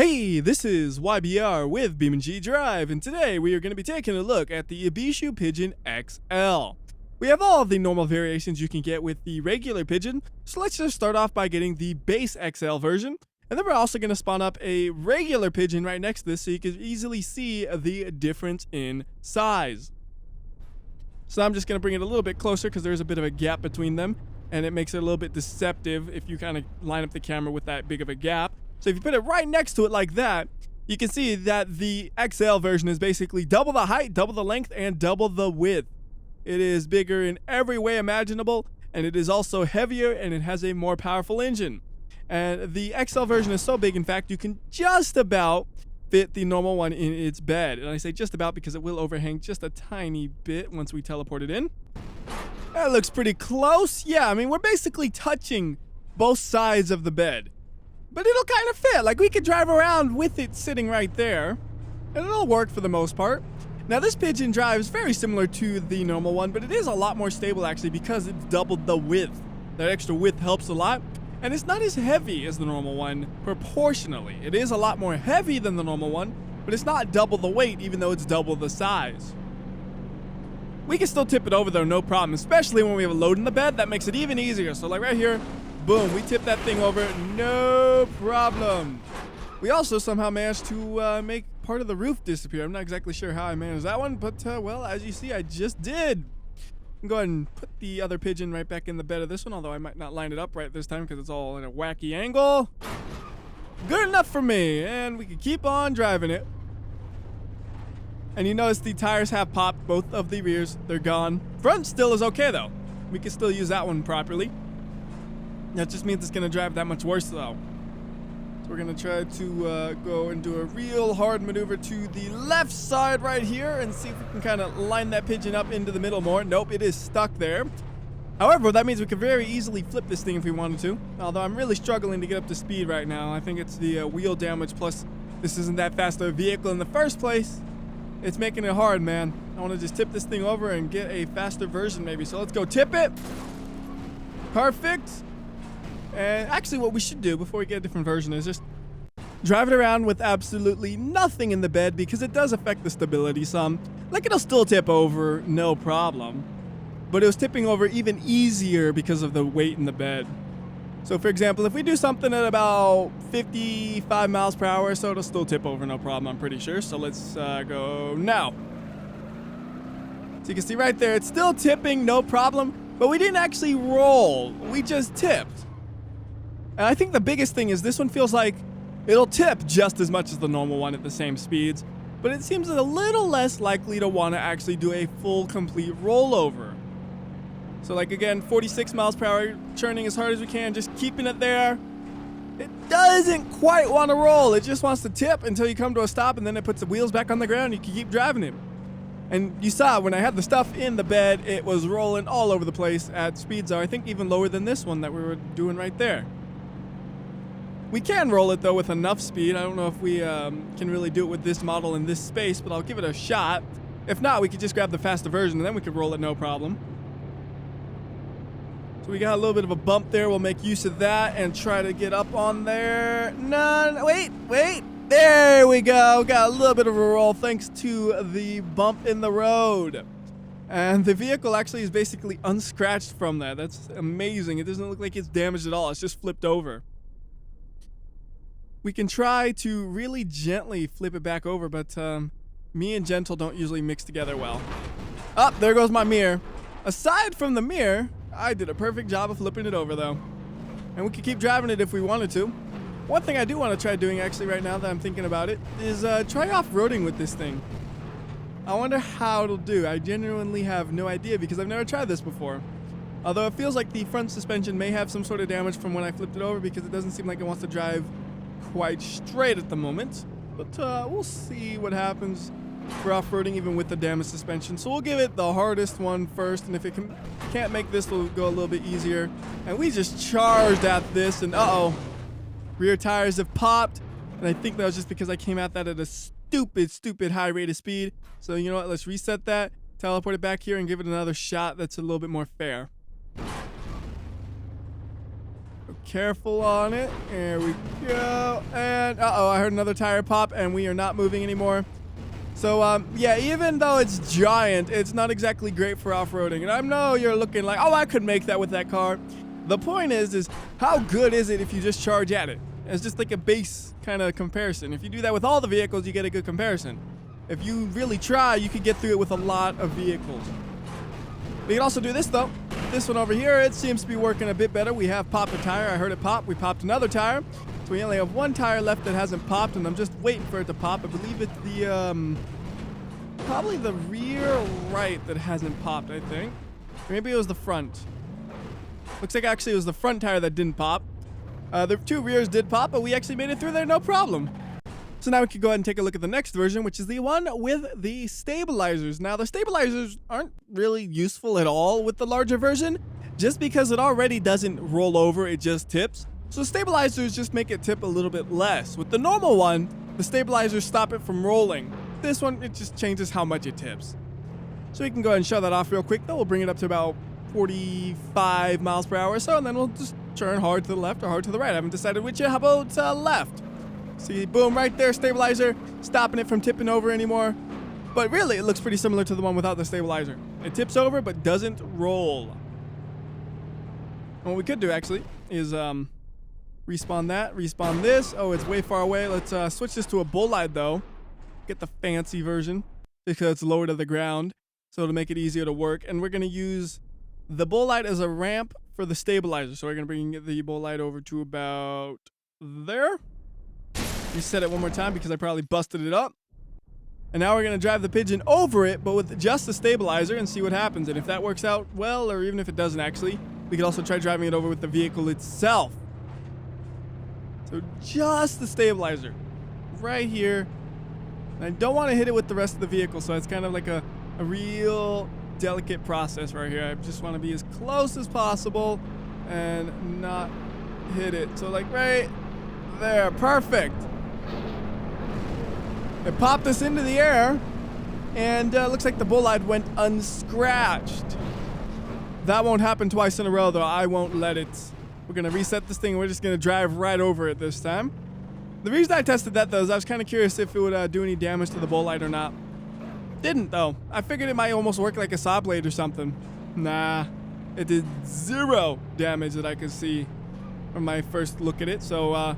Hey, this is WhyBeAre with BeamNG.drive, and today we are going to be taking a look at the Ibishu Pigeon XL. We have all of the normal variations you can get with the regular Pigeon, so let's just start off by getting the base XL version, and then we're also going to spawn up a regular Pigeon right next to this so you can easily see the difference in size. So I'm just going to bring it a little bit closer because there's a bit of a gap between them, and it makes it a little bit deceptive if you kind of line up the camera with that big of a gap. So if you put it right next to it like that, you can see that the XL version is basically double the height, double the length, and double the width. It is bigger in every way imaginable, and it is also heavier, and it has a more powerful engine. And the XL version is so big, in fact, you can just about fit the normal one in its bed. And I say just about because it will overhang just a tiny bit once we teleport it in. That looks pretty close. Yeah, I mean, we're basically touching both sides of the bed. But it'll kind of fit. Like, we could drive around with it sitting right there, and it'll work for the most part. Now, this Pigeon drives very similar to the normal one, but it is a lot more stable, actually, because it's doubled the width. That extra width helps a lot, and it's not as heavy as the normal one proportionally. It is a lot more heavy than the normal one, but it's not double the weight, even though it's double the size. We can still tip it over, though, no problem, especially when we have a load in the bed. That makes it even easier. So, like right here, boom, we tip that thing over, no problem. We also somehow managed to make part of the roof disappear. I'm not exactly sure how I managed that one, but well, as you see, I just did. I'm going and put the other Pigeon right back in the bed of this one, although I might not line it up right this time because it's all in a wacky angle. Good enough for me, and we can keep on driving it. And you notice the tires have popped, both of the rears, they're gone. Front still is okay though. We can still use that one properly. That just means it's going to drive that much worse, though. So we're going to try to go and do a real hard maneuver to the left side right here and see if we can kind of line that Pigeon up into the middle more. Nope, it is stuck there. However, that means we could very easily flip this thing if we wanted to. Although I'm really struggling to get up to speed right now. I think it's the wheel damage, plus this isn't that fast of a vehicle in the first place. It's making it hard, man. I want to just tip this thing over and get a faster version maybe. So let's go tip it. Perfect. And actually what we should do before we get a different version is just drive it around with absolutely nothing in the bed, because it does affect the stability some. Like, it'll still tip over, no problem. But it was tipping over even easier because of the weight in the bed. So for example, if we do something at about 55 miles per hour, so it'll still tip over, no problem, I'm pretty sure. So let's go now. So you can see right there, it's still tipping, no problem. But we didn't actually roll, we just tipped. And I think the biggest thing is this one feels like it'll tip just as much as the normal one at the same speeds, but it seems a little less likely to want to actually do a full, complete rollover. So like again, 46 miles per hour, churning as hard as we can, just keeping it there. It doesn't quite want to roll, it just wants to tip until you come to a stop, and then it puts the wheels back on the ground, you can keep driving it. And you saw when I had the stuff in the bed, it was rolling all over the place at speeds I think even lower than this one that we were doing right there. We can roll it, though, with enough speed. I don't know if we can really do it with this model in this space, but I'll give it a shot. If not, we could just grab the faster version, and then we could roll it no problem. So we got a little bit of a bump there. We'll make use of that and try to get up on there. No, wait. There we go. Got a little bit of a roll thanks to the bump in the road. And the vehicle actually is basically unscratched from that. That's amazing. It doesn't look like it's damaged at all. It's just flipped over. We can try to really gently flip it back over, but me and gentle don't usually mix together well. Oh, there goes my mirror. Aside from the mirror, I did a perfect job of flipping it over, though. And we could keep driving it if we wanted to. One thing I do want to try doing, actually, right now that I'm thinking about it, is try off-roading with this thing. I wonder how it'll do. I genuinely have no idea because I've never tried this before. Although it feels like the front suspension may have some sort of damage from when I flipped it over, because it doesn't seem like it wants to drive quite straight at the moment, but we'll see what happens for off-roading even with the damaged suspension. So we'll give it the hardest one first, and if it can't make this, we'll go a little bit easier. And we just charged at this, and rear tires have popped, and I think that was just because I came at that at a stupid high rate of speed. So you know what, let's reset that, teleport it back here, and give it another shot that's a little bit more fair. careful on it. There we go. And uh-oh, I heard another tire pop, and we are not moving anymore. So, yeah, even though it's giant, it's not exactly great for off-roading. And I know you're looking like, oh, I could make that with that car. The point is how good is it if you just charge at it? It's just like a base kind of comparison. If you do that with all the vehicles, you get a good comparison. If you really try, you could get through it with a lot of vehicles. We can also do this, though. This one over here, it seems to be working a bit better. We have popped a tire. I heard it pop. We popped another tire. So we only have one tire left that hasn't popped, and I'm just waiting for it to pop. I believe it's the, probably the rear right that hasn't popped, I think. Maybe it was the front. Looks like actually it was the front tire that didn't pop. The two rears did pop, but we actually made it through there no problem. So now we can go ahead and take a look at the next version, which is the one with the stabilizers. Now, the stabilizers aren't really useful at all with the larger version, just because it already doesn't roll over, it just tips. So stabilizers just make it tip a little bit less. With the normal one, the stabilizers stop it from rolling. This one, it just changes how much it tips. So we can go ahead and show that off real quick, though. We'll bring it up to about 45 miles per hour or so, and then we'll just turn hard to the left or hard to the right. I haven't decided which. How about left? See, boom, right there, stabilizer, stopping it from tipping over anymore. But really, it looks pretty similar to the one without the stabilizer. It tips over, but doesn't roll. And what we could do, actually, is respawn that, respawn this. Oh, it's way far away. Let's switch this to a bolide, though. Get the fancy version, because it's lower to the ground, so it'll make it easier to work. And we're going to use the bolide as a ramp for the stabilizer. So we're going to bring the bolide over to about there. Reset it one more time because I probably busted it up. And now we're going to drive the Pigeon over it, but with just the stabilizer, and see what happens. And if that works out well, or even if it doesn't actually, we could also try driving it over with the vehicle itself. So just the stabilizer right here. And I don't want to hit it with the rest of the vehicle, so it's kind of like a real delicate process right here. I just want to be as close as possible and not hit it. So like right there, perfect. It popped us into the air, and looks like the bolide went unscratched. That won't happen twice in a row, though. I won't let it. We're going to reset this thing, and we're just going to drive right over it this time. The reason I tested that, though, is I was kind of curious if it would do any damage to the bolide or not. Didn't, though. I figured it might almost work like a saw blade or something. Nah, it did 0 damage that I could see from my first look at it. So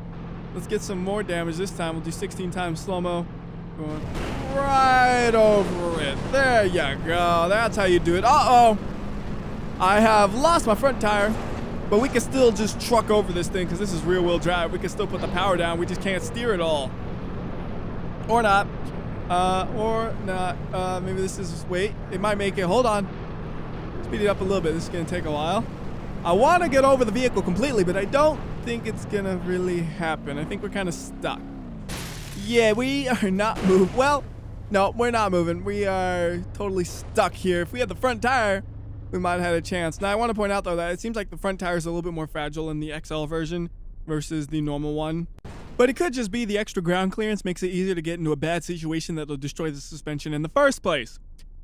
let's get some more damage this time. We'll do 16 times slow-mo. Going right over it. There you go. That's how you do it. Uh-oh. I have lost my front tire, but we can still just truck over this thing because this is rear-wheel drive. We can still put the power down. We just can't steer it all. Or not. Or not. Maybe this is... Wait. It might make it. Hold on. Speed it up a little bit. This is going to take a while. I want to get over the vehicle completely, but I don't think it's going to really happen. I think we're kind of stuck. Yeah, we are not moving. Well, no, we're not moving. We are totally stuck here. If we had the front tire, we might have had a chance. Now, I want to point out, though, that it seems like the front tire is a little bit more fragile in the XL version versus the normal one. But it could just be the extra ground clearance makes it easier to get into a bad situation that will destroy the suspension in the first place.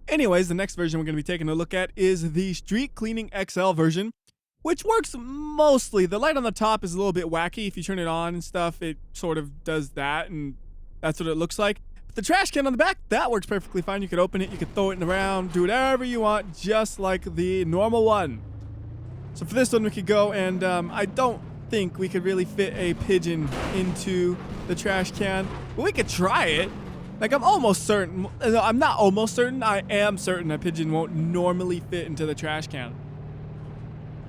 Anyways, the next version we're going to be taking a look at is the Street Cleaning XL version, which works mostly. The light on the top is a little bit wacky. If you turn it on and stuff, it sort of does that, and that's what it looks like. But the trash can on the back, that works perfectly fine. You could open it, you could throw it around, do whatever you want, just like the normal one. So for this one, we could go, and I don't think we could really fit a Pigeon into the trash can, but we could try it. Like, I'm almost certain, I'm not almost certain, I am certain a Pigeon won't normally fit into the trash can.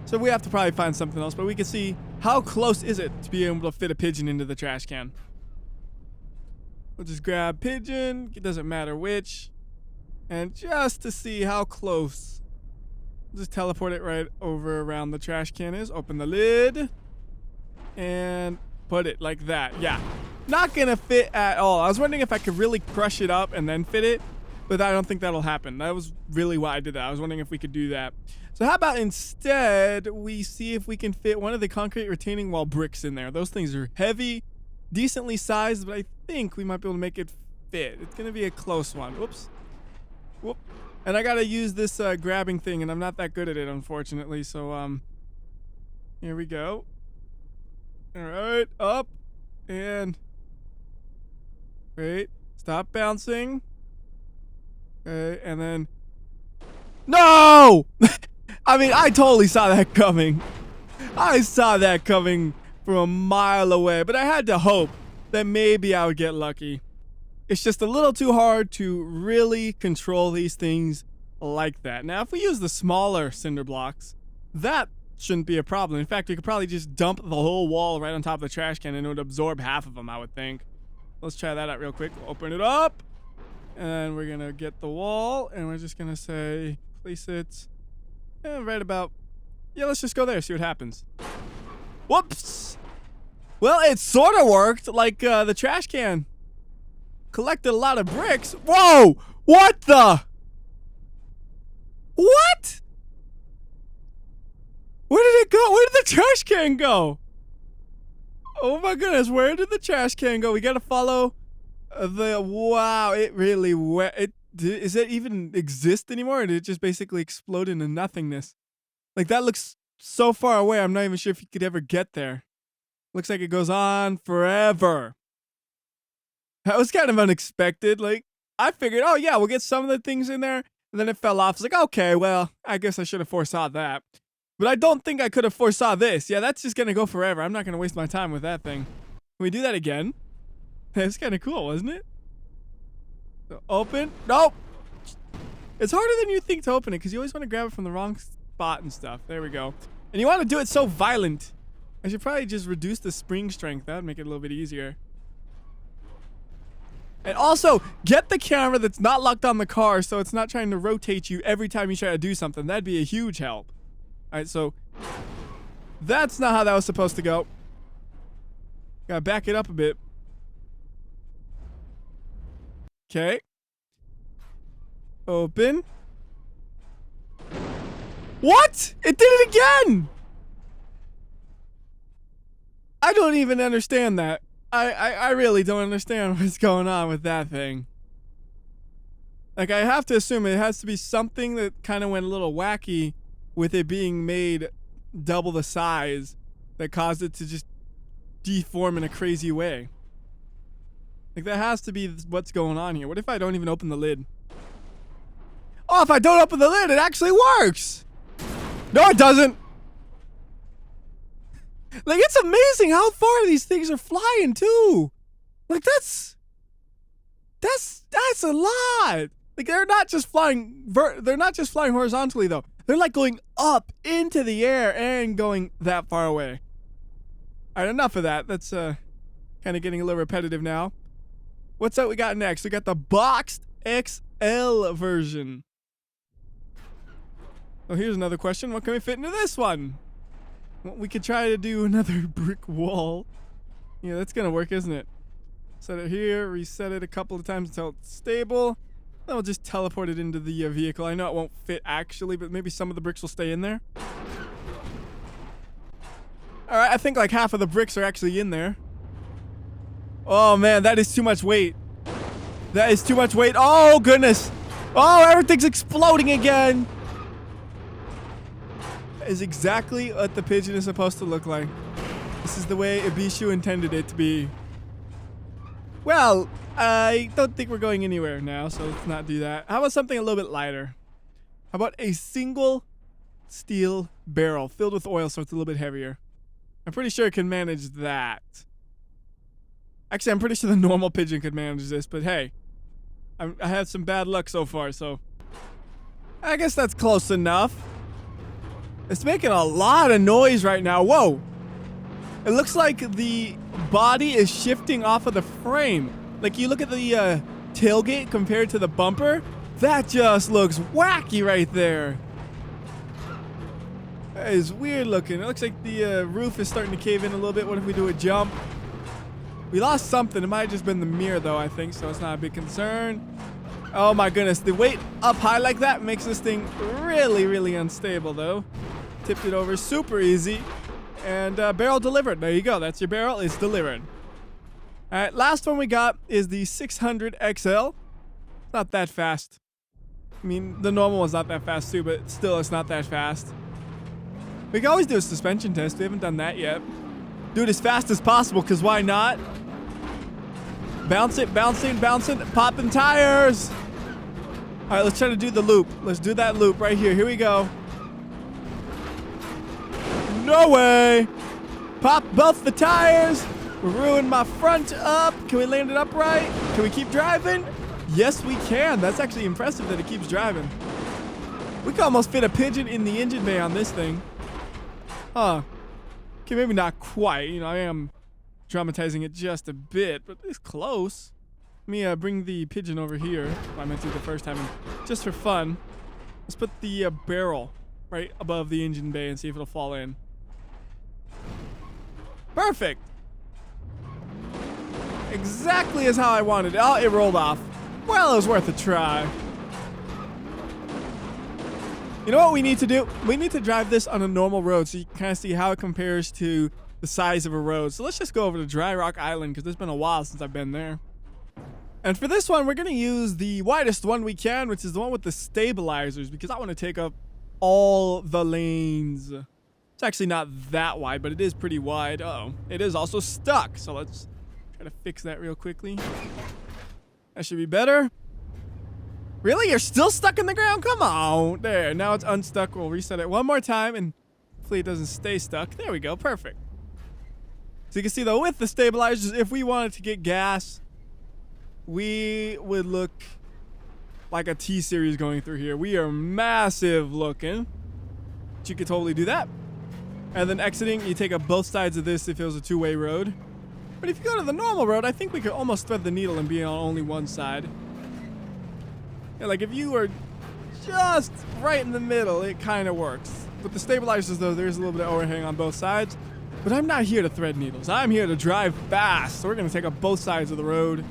So we have to probably find something else, but we can see how close is it to be able to fit a Pigeon into the trash can. We'll just grab Pigeon, it doesn't matter which, and just to see how close, just teleport it right over around the trash can is, open the lid, and put it like that. Yeah, not gonna fit at all. I was wondering if I could really crush it up and then fit it, but I don't think that'll happen. That was really why I did that. I was wondering if we could do that. So how about instead we see if we can fit one of the concrete retaining wall bricks in there. Those things are heavy, decently sized, but I think we might be able to make it fit. It's gonna be a close one. Whoops. Whoop. And I gotta use this grabbing thing, and I'm not that good at it, unfortunately. So here we go. All right, up. And wait, stop bouncing. Okay, and then no! I mean, I totally saw that coming. I saw that coming from a mile away, but I had to hope that maybe I would get lucky. It's just a little too hard to really control these things like that. Now, if we use the smaller cinder blocks, that shouldn't be a problem. In fact, we could probably just dump the whole wall right on top of the trash can and it would absorb half of them, I would think. Let's try that out real quick. Open it up. And we're going to get the wall. And we're just going to say, place it right about... Yeah, let's just go there, see what happens. Whoops! Well, it sort of worked, like the trash can collected a lot of bricks. Whoa! What the? What? Where did it go? Where did the trash can go? Oh my goodness, where did the trash can go? We gotta follow the... Wow, it really went... Does it even exist anymore? Or did it just basically explode into nothingness? Like, that looks so far away, I'm not even sure if you could ever get there. Looks like it goes on forever. That was kind of unexpected. Like, I figured, oh yeah, we'll get some of the things in there. And then it fell off. It's like, okay, well, I guess I should have foresaw that. But I don't think I could have foresaw this. Yeah, that's just going to go forever. I'm not going to waste my time with that thing. Can we do that again? That's kind of cool, wasn't it? So open. Nope. It's harder than you think to open it because you always want to grab it from the wrong spot and stuff. There we go. And you want to do it so violent. I should probably just reduce the spring strength. That would make it a little bit easier. And also, get the camera that's not locked on the car so it's not trying to rotate you every time you try to do something. That'd be a huge help. Alright, so that's not how that was supposed to go. Gotta back it up a bit. Okay. Open. What? It did it again! I don't even understand that. I really don't understand what's going on with that thing. Like, I have to assume it has to be something that kind of went a little wacky with it being made double the size that caused it to just deform in a crazy way. Like, that has to be what's going on here. What if I don't even open the lid? Oh, if I don't open the lid, it actually works! No, it doesn't! Like, it's amazing how far these things are flying, too! Like, that's a lot! Like, they're not just flying horizontally, though. They're, like, going up into the air and going that far away. Alright, enough of that. That's, kind of getting a little repetitive now. What's that we got next? We got the boxed XL version. Oh, here's another question. What can we fit into this one? Well, we could try to do another brick wall. Yeah, that's gonna work, isn't it? Set it here, reset it a couple of times until it's stable. Then we'll just teleport it into the vehicle. I know it won't fit actually, but maybe some of the bricks will stay in there. Alright, I think like half of the bricks are actually in there. Oh man, that is too much weight. That is too much weight. Oh goodness. Oh, everything's exploding again. That is exactly what the pigeon is supposed to look like. This is the way Ibishu intended it to be. Well, I don't think we're going anywhere now, so let's not do that. How about something a little bit lighter? How about a single steel barrel filled with oil so it's a little bit heavier? I'm pretty sure it can manage that. Actually, I'm pretty sure the normal pigeon could manage this, but hey, I had some bad luck so far, so I guess that's close enough. It's making a lot of noise right now. Whoa! It looks like the body is shifting off of the frame. Like, you look at the tailgate compared to the bumper, that just looks wacky right there. That is weird looking. It looks like the roof is starting to cave in a little bit. What if we do a jump? We lost something. It might have just been the mirror, though, I think, so it's not a big concern. Oh, my goodness. The weight up high like that makes this thing really, really unstable, though. Tipped it over super easy. And barrel delivered. There you go. That's your barrel. It's delivered. All right, last one we got is the 600 XL. Not that fast. I mean, the normal one's not that fast, too, but still, it's not that fast. We can always do a suspension test. We haven't done that yet. do it as fast as possible, because why not? Bounce it, bouncing, popping tires. All right, let's try to do the loop. Let's do that loop right here. Here we go. No way. Pop both the tires. We're ruining my front up. Can we land it upright? Can we keep driving? Yes, we can. That's actually impressive that it keeps driving. We can almost fit a pigeon in the engine bay on this thing. Huh. Okay, maybe not quite. You know, I am dramatizing it just a bit, but it's close. Let me bring the pigeon over here. I meant to the first time, just for fun. Let's put the barrel right above the engine bay and see if it'll fall in. Perfect. Exactly as how I wanted it. Oh, it rolled off. Well, it was worth a try. You know what we need to do? We need to drive this on a normal road so you can kind of see how it compares to the size of a road. So let's just go over to Dry Rock Island because it's been a while since I've been there. And for this one, we're going to use the widest one we can, which is the one with the stabilizers, because I want to take up all the lanes. It's actually not that wide, but it is pretty wide. Uh-oh. It is also stuck. So let's try to fix that real quickly. That should be better. Really? You're still stuck in the ground? Come on. There. Now it's unstuck. We'll reset it one more time, and hopefully it doesn't stay stuck. There we go. Perfect. So you can see, though, with the stabilizers, if we wanted to get gas, we would look like a T-Series going through here. We are massive looking. But you could totally do that. And then exiting, you take up both sides of this if it was a two-way road. But if you go to the normal road, I think we could almost thread the needle and be on only one side. Yeah, like if you were just right in the middle, it kind of works. With the stabilizers, though, there's a little bit of overhang on both sides. But I'm not here to thread needles. I'm here to drive fast. So we're going to take up both sides of the road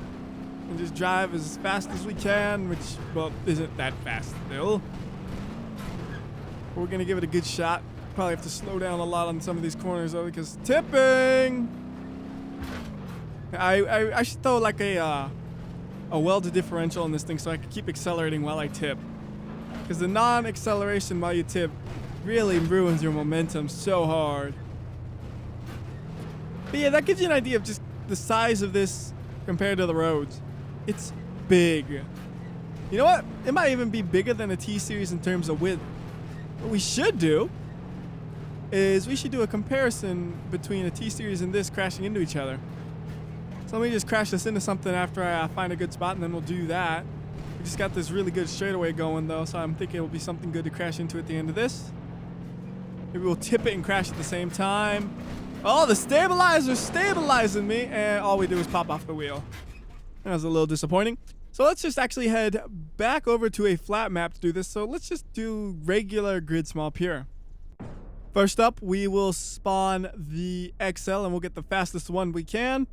and just drive as fast as we can, which, well, isn't that fast still. But we're going to give it a good shot. Probably have to slow down a lot on some of these corners, though, because tipping. I should throw like a welded differential in this thing so I can keep accelerating while I tip. Because the non-acceleration while you tip really ruins your momentum so hard. But yeah, that gives you an idea of just the size of this compared to the roads. It's big. You know what? It might even be bigger than a T-Series in terms of width. What we should do is we should do a comparison between a T-Series and this crashing into each other. So let me just crash this into something after I find a good spot, and then we'll do that. We just got this really good straightaway going, though, so I'm thinking it'll be something good to crash into at the end of this. Maybe we'll tip it and crash at the same time. Oh, the stabilizer's stabilizing me, and all we do is pop off the wheel. That was a little disappointing. So let's just actually head back over to a flat map to do this. So let's just do regular grid small pure. First up, we will spawn the XL, and we'll get the fastest one we can.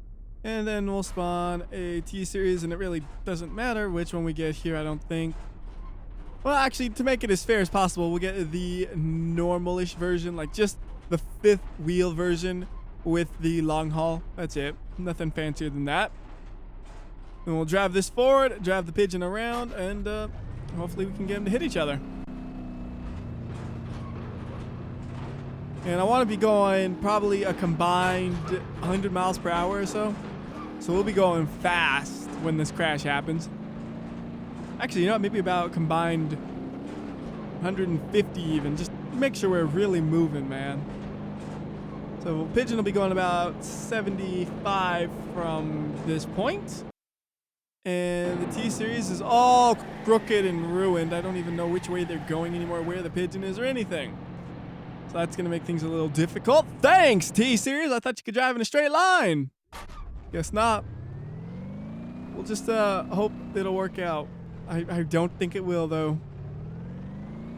And then we'll spawn a T-Series, and it really doesn't matter which one we get here, I don't think. Well, actually, to make it as fair as possible, we'll get the normal-ish version, like just the fifth wheel version with the long haul. That's it. Nothing fancier than that. And we'll drive this forward, drive the pigeon around, and hopefully we can get them to hit each other. And I want to be going probably a combined 100 miles per hour or so. So we'll be going fast when this crash happens. Actually, you know what? Maybe about combined 150 even. Just make sure we're really moving, man. So pigeon will be going about 75 from this point. And the T-Series is all crooked and ruined. I don't even know which way they're going anymore, where the pigeon is or anything. So that's going to make things a little difficult. Thanks, T-Series. I thought you could drive in a straight line. Guess not. We'll just hope it'll work out. I don't think it will, though.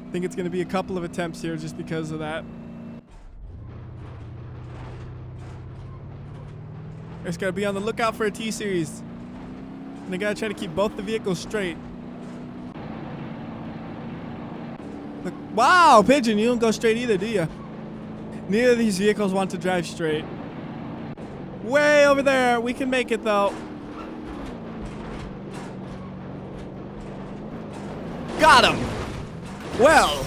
I think it's going to be a couple of attempts here just because of that. Just got to be on the lookout for a T-Series. And I got to try to keep both the vehicles straight. Look, wow, pigeon, you don't go straight either, do you? Neither of these vehicles want to drive straight. Way over there. We can make it, though. Got him. Well.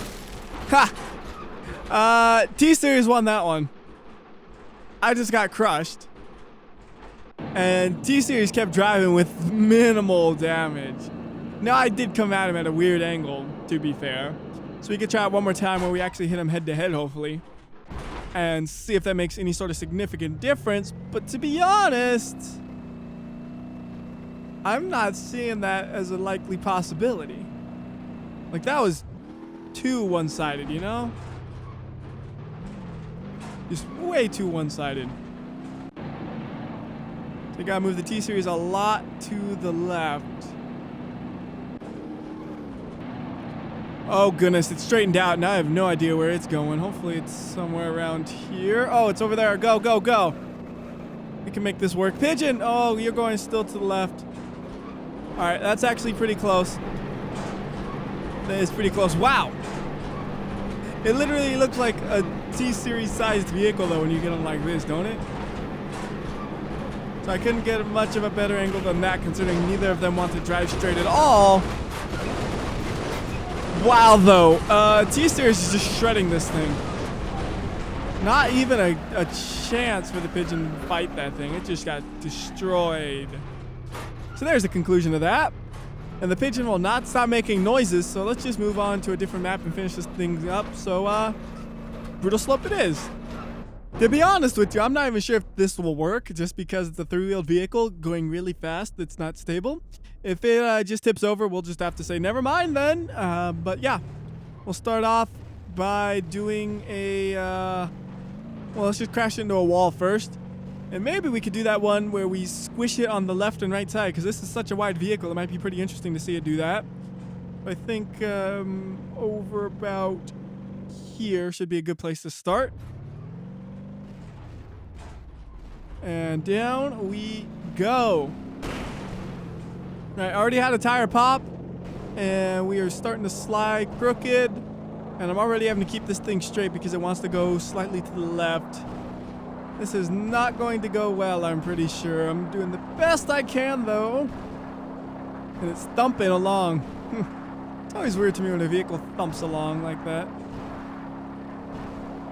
Ha. T-Series won that one. I just got crushed. And T-Series kept driving with minimal damage. Now I did come at him at a weird angle, to be fair. So we could try it one more time where we actually hit him head to head, hopefully. And see if that makes any sort of significant difference. But to be honest, I'm not seeing that as a likely possibility. Like, that was too one-sided, you know? Just way too one-sided. So you gotta move the T-Series a lot to the left. Oh goodness, it's straightened out and I have no idea where it's going. Hopefully it's somewhere around here. Oh, it's over there. Go, go, go. We can make this work. Pigeon! Oh, you're going still to the left. Alright, that's actually pretty close. That is pretty close. Wow! It literally looks like a T-Series sized vehicle though when you get them like this, don't it? So I couldn't get much of a better angle than that considering neither of them want to drive straight at all. Wow, though. T-Series is just shredding this thing. Not even a chance for the Pigeon to fight that thing. It just got destroyed. So there's the conclusion of that. And the Pigeon will not stop making noises, so let's just move on to a different map and finish this thing up. So, Brutal Slope it is. To be honest with you, I'm not even sure if this will work, just because it's a three-wheeled vehicle going really fast that's not stable. If it just tips over, we'll just have to say, never mind then. But yeah, we'll start off by doing a, well, let's just crash into a wall first. And maybe we could do that one where we squish it on the left and right side, because this is such a wide vehicle, it might be pretty interesting to see it do that. I think over about here should be a good place to start. And down we go. Right, I already had a tire pop, and we are starting to slide crooked, and I'm already having to keep this thing straight because it wants to go slightly to the left. This is not going to go well, I'm pretty sure. I'm doing the best I can, though. And it's thumping along. It's always weird to me when a vehicle thumps along like that.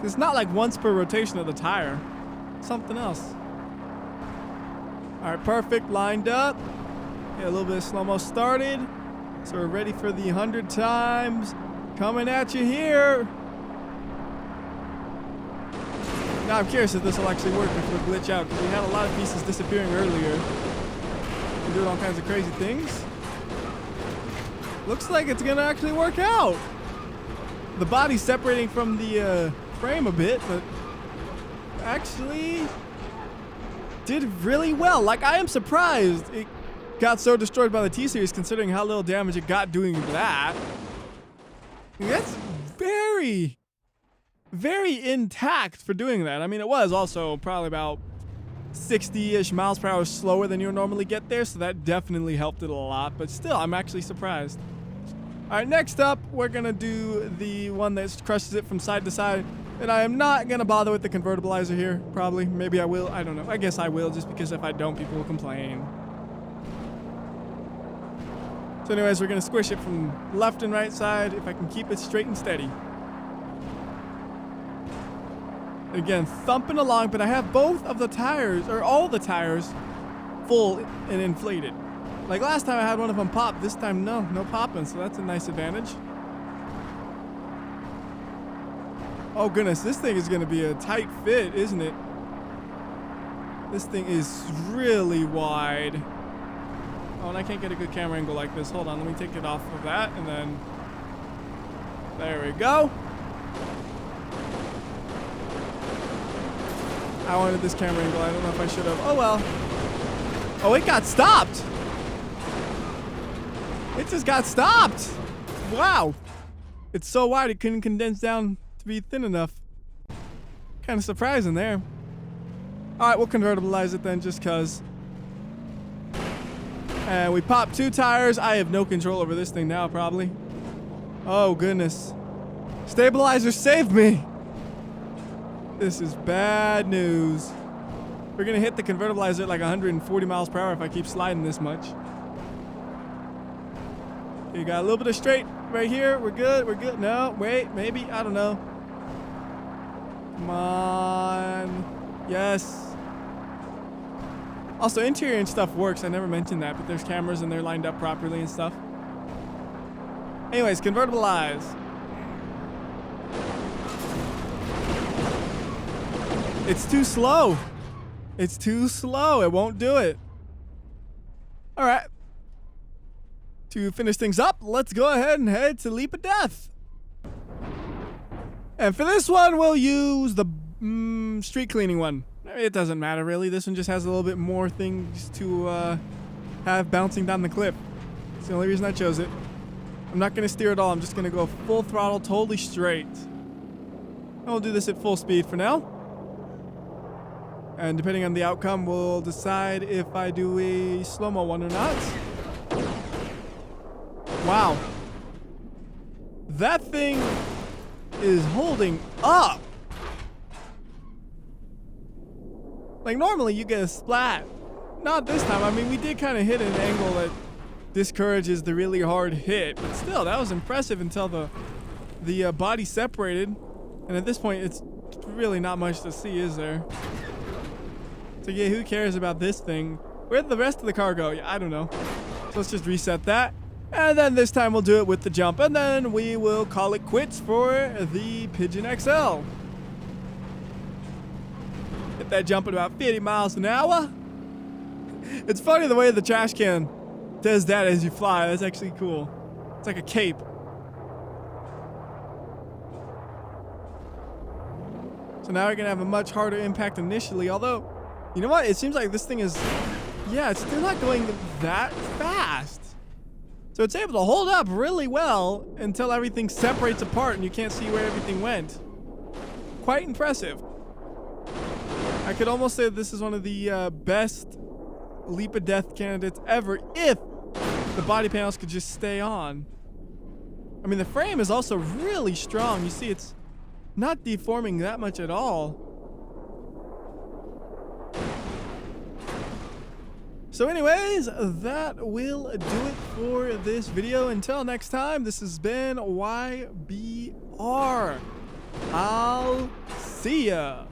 It's not like once per rotation of the tire. It's something else. Alright, perfect. Lined up. Yeah, a little bit of slow-mo started. So we're ready for the 100 times. Coming at you here. Now I'm curious if this will actually work, if it'll glitch out, because we had a lot of pieces disappearing earlier. We're doing all kinds of crazy things. Looks like it's going to actually work out. The body's separating from the frame a bit, but actually did really well. Like, I am surprised it got so destroyed by the T-Series considering how little damage it got doing that. That's very, very intact for doing that. I mean, it was also probably about 60-ish miles per hour slower than you normally get there, so that definitely helped it a lot. But still, I'm actually surprised. All right, next up, we're going to do the one that crushes it from side to side. And I am not going to bother with the convertibilizer here, probably. Maybe I will. I don't know. I guess I will, just because if I don't, people will complain. So anyways, we're going to squish it from left and right side if I can keep it straight and steady. Again, thumping along, but I have both of the tires, or all the tires, full and inflated. Like last time I had one of them pop, this time no popping, so that's a nice advantage. Oh goodness, this thing is going to be a tight fit, isn't it? This thing is really wide. Oh, and I can't get a good camera angle like this. Hold on, let me take it off of that, and then... There we go. I wanted this camera angle. I don't know if I should have. Oh well. Oh, it got stopped. It just got stopped. Wow. It's so wide it couldn't condense down to be thin enough. Kind of surprising there. Alright, we'll convertibilize it then just because. And we popped 2 tires. I have no control over this thing now, probably. Oh, goodness. Stabilizer saved me. This is bad news. We're going to hit the convertibilizer at like 140 miles per hour if I keep sliding this much. You got a little bit of straight right here. We're good. We're good. No, wait, maybe. I don't know. Come on. Yes. Also, interior and stuff works. I never mentioned that, but there's cameras and they're lined up properly and stuff. Anyways, convertible eyes. It's too slow. It's too slow. It won't do it. All right. To finish things up, let's go ahead and head to Leap of Death. And for this one, we'll use the street cleaning one. It doesn't matter, really. This one just has a little bit more things to have bouncing down the cliff. It's the only reason I chose it. I'm not going to steer at all. I'm just going to go full throttle, totally straight. And we'll do this at full speed for now. And depending on the outcome, we'll decide if I do a slow-mo one or not. Wow. That thing is holding up. Like, normally you get a splat. Not this time. I mean, we did kind of hit an angle that discourages the really hard hit. But still, that was impressive until the body separated. And at this point, it's really not much to see, is there? So yeah, who cares about this thing? Where'd the rest of the car go? Yeah, I don't know. So let's just reset that. And then this time we'll do it with the jump. And then we will call it quits for the Pigeon XL. Hit that jump at about 50 miles an hour. It's funny the way the trash can does that as you fly. That's actually cool. It's like a cape. So now we're going to have a much harder impact initially. Although, you know what? It seems like this thing is, yeah, it's still not going that fast. So it's able to hold up really well until everything separates apart and you can't see where everything went. Quite impressive. I could almost say this is one of the best Leap of Death candidates ever if the body panels could just stay on. I mean, the frame is also really strong. You see, it's not deforming that much at all. So anyways, that will do it for this video. Until next time, this has been WhyBeAre. I'll see ya.